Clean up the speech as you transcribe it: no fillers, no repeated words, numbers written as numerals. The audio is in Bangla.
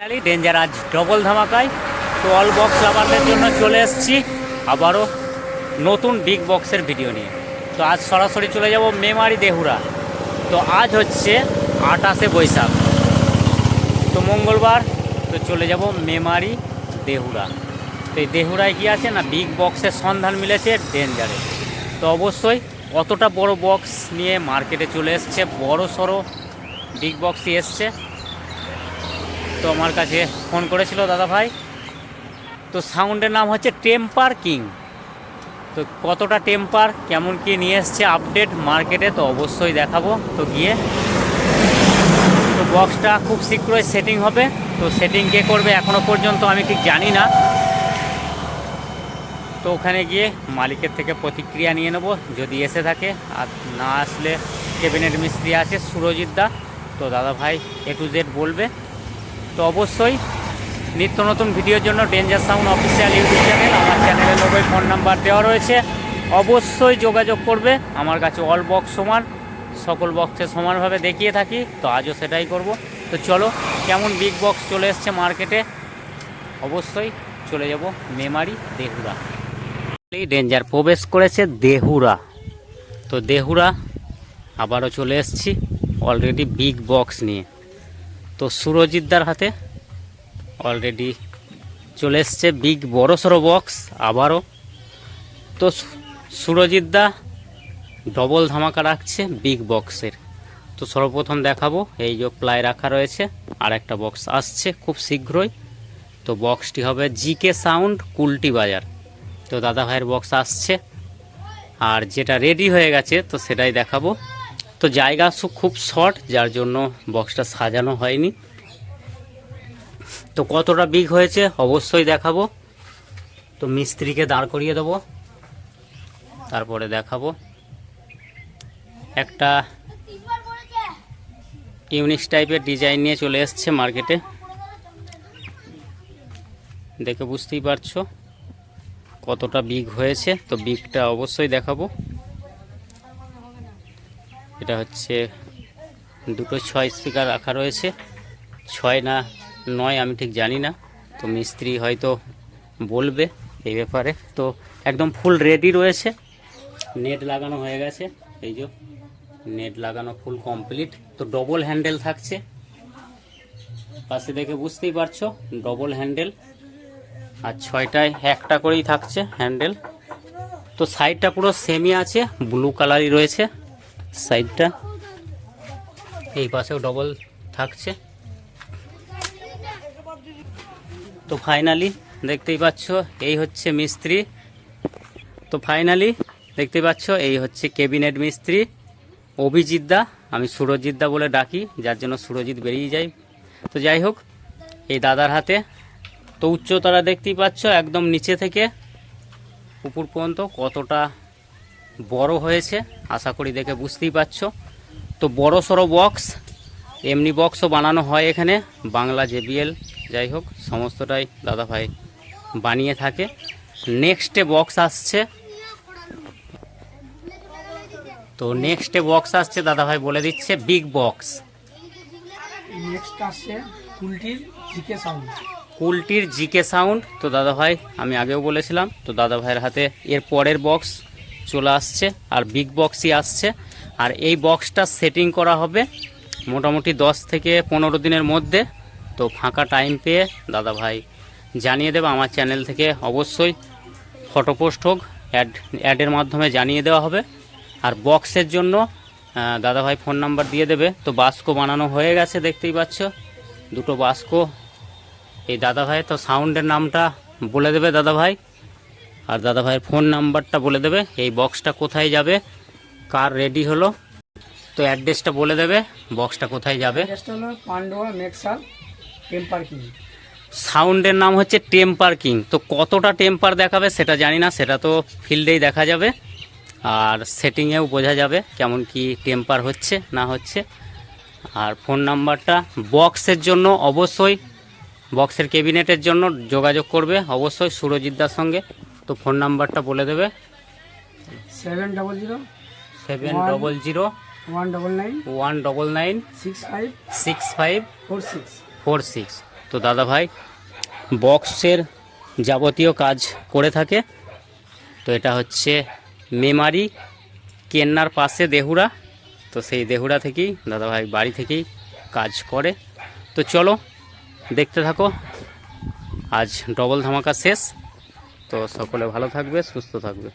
ডেঞ্জার আজ ডবল ধামাকায় তো অল বক্স লাভারদের জন্য চলে এসেছি আবারও নতুন বিগ বক্সের ভিডিও নিয়ে। তো আজ সরাসরি চলে যাব মেমারি দেহুরা। তো আজ হচ্ছে 28শে বৈশাখ, তো মঙ্গলবার। তো চলে যাব মেমারি দেহুরা। তো এই দেহুরায় কী আছে না, বিগ বক্সের সন্ধান মিলেছে ডেঞ্জারে। তো অবশ্যই অতটা বড় বক্স নিয়ে মার্কেটে চলে এসছে, বড় সড়ো বিগ বক্সই এসছে। তো আমার কাছে ফোন করেছিল দাদা ভাই। তো সাউন্ডের নাম হচ্ছে টেম্পার কিং। তো কতটা টেম্পার, কেমন কি নিয়ে এসছে আপডেট মার্কেটে, তো অবশ্যই দেখাবো। তো গিয়ে তো বক্সটা খুব শীঘ্রই সেটিং হবে। তো সেটিং কে করবে এখনও পর্যন্ত আমি ঠিক জানি না। তো ওখানে গিয়ে মালিকের থেকে প্রতিক্রিয়া নিয়ে নেব যদি এসে থাকে, আর না আসলে ক্যাবিনেট মিস্ত্রি আছে সুরজিৎ দা। তো দাদা ভাই A to Z বলবে। তো অবশ্যই নিত্য নতুন ভিডিওর জন্য danger sound official YouTube channel, আমার চ্যানেলের লোগোয় ফোন নাম্বার দেওয়া রয়েছে, অবশ্যই যোগাযোগ করবে। আমার কাছে অল বক্স সমান, সকল বক্সে সমানভাবে দেখিয়ে থাকি। তো আজও সেটাই করব। তো চলো, কেমন বিগ বক্স চলে এসছে মার্কেটে, অবশ্যই চলে যাব মেমারি দেহুরা। ডেঞ্জার প্রবেশ করেছে দেহুরা। তো দেহুরা আবারও চলে এসছি অলরেডি বিগ বক্স নিয়ে। তো সুরজিৎদার হাতে অলরেডি চলে এসছে বিগ বড় সড়ো বক্স আবারও। তো সুরজিৎদা ডবল ধামাকা রাখছে বিগ বক্সের। তো সর্বপ্রথম দেখাবো, এই যে প্লাই রাখা রয়েছে, আর একটা বক্স আসছে খুব শীঘ্রই। তো বক্সটি হবে জিকে সাউন্ড কুলটি বাজার। তো দাদা ভাইয়ের বক্স আসছে, আর যেটা রেডি হয়ে গেছে তো সেটাই দেখাবো। তো জায়গা খুব শর্ট, যার জন্য বক্সটা সাজানো হয়নি। তো কতটা বিগ হয়েছে অবশ্যই দেখাবো। তো মিস্ত্রিকে দাঁড় করিয়ে দেবো, তারপরে দেখাবো। একটা ইউনিক টাইপের ডিজাইন নিয়ে চলে এসছে মার্কেটে, দেখে বুঝতেই পারছো কতটা বিগ হয়েছে। তো বিগটা অবশ্যই দেখাবো। এটা হচ্ছে দুটো 6 স্পিকার রাখা রয়েছে, 6 না 9 আমি ঠিক জানি না। তো মিস্ত্রি হয়তো বলবে এই ব্যাপারে। তো একদম ফুল রেডি রয়েছে, নেট লাগানো হয়ে গেছে, এই যে নেট লাগানো ফুল কমপ্লিট। তো ডবল হ্যান্ডেল থাকছে, পাশে দেখে বুঝতেই পারছো ডবল হ্যান্ডেল, আর 6টায় একটা করেই থাকছে হ্যান্ডেল। তো সাইডটা পুরো সেমি আছে, ব্লু কালারই রয়েছে সাইডটা, এই পাশেও ডবল থাকছে। তো ফাইনালি দেখতেই পাচ্ছ এই হচ্ছে মিস্ত্রি। তো ফাইনালি দেখতেই পাচ্ছ এই হচ্ছে ক্যাবিনেট মিস্ত্রি অভিজিৎ দা, আমি সুরজিৎ দা বলে ডাকি, যার জন্য সুরজিৎ বেরিয়ে যায়। তো যাই হোক, এই দাদার হাতে তো উচ্চতারা দেখতেই পাচ্ছ একদম নিচে থেকে উপর পর্যন্ত কতটা বড় হয়েছে, আশা করি দেখে বুঝতেই পারছো। তো বড় সড়ো বক্স, এমনি বক্সও বানানো হয় এখানে, বাংলা JBL যাই হোক সমস্তটাই দাদা ভাই বানিয়ে থাকে। নেক্সটে বক্স আসছে, তো নেক্সটে বক্স আসছে দাদা ভাই বলে দিচ্ছে বিগ বক্স। নেক্সট আসছে কুলটির জিকে সাউন্ড। তো দাদা ভাই আমি আগেও বলেছিলাম, তো দাদা ভাইয়ের হাতে এর পরের বক্স চলে আসছে, আর বিগ বক্সই আসছে। আর এই বক্সটা সেটিং করা হবে মোটামুটি 10 থেকে 15 দিনের মধ্যে। তো ফাঁকা টাইম পেয়ে দাদা ভাই জানিয়ে দেবে আমার চ্যানেল থেকে, অবশ্যই ফটো পোস্ট হোক, অ্যাডের মাধ্যমে জানিয়ে দেওয়া হবে। আর বক্সের জন্য দাদা ভাই ফোন নাম্বার দিয়ে দেবে। তো বাস্কো বানানো হয়ে গেছে দেখতেই পাচ্ছ, দুটো বাস্কো এই দাদা ভাই। তো সাউন্ডের নামটা বলে দেবে দাদা ভাই, আর দাদা ভাইয়ের ফোন নাম্বারটা বলে দেবে, এই বক্সটা কোথায় যাবে, কার রেডি হলো। তো অ্যাড্রেসটা বলে দেবে বক্সটা কোথায় যাবে। সাউন্ডের নাম হচ্ছে টেম্পার কিং। তো কতটা টেম্পার দেখাবে সেটা জানি না, সেটা তো ফিল্ডেই দেখা যাবে, আর সেটিংয়েও বোঝা যাবে কেমন কি টেম্পার হচ্ছে না হচ্ছে। আর ফোন নাম্বারটা বক্সের জন্য অবশ্যই, বক্সের ক্যাবিনেটের জন্য যোগাযোগ করবে অবশ্যই সুরজিৎদার সঙ্গে। তো ফোন নাম্বারটা বলে দেবে 700 199 6546। তো দাদা ভাই বক্সের যাবতীয় কাজ করে থাকে। তো এটা হচ্ছে মেমারি কেন্নার পাশে দেহুরা। তো সেই দেহুরা থেকেই দাদাভাই বাড়ি থেকেই কাজ করে। তো চলো দেখতে থাকো, আজ ডবল ধামাকা শেষ। তো সকলে ভালো থাকবে, সুস্থ থাকবে।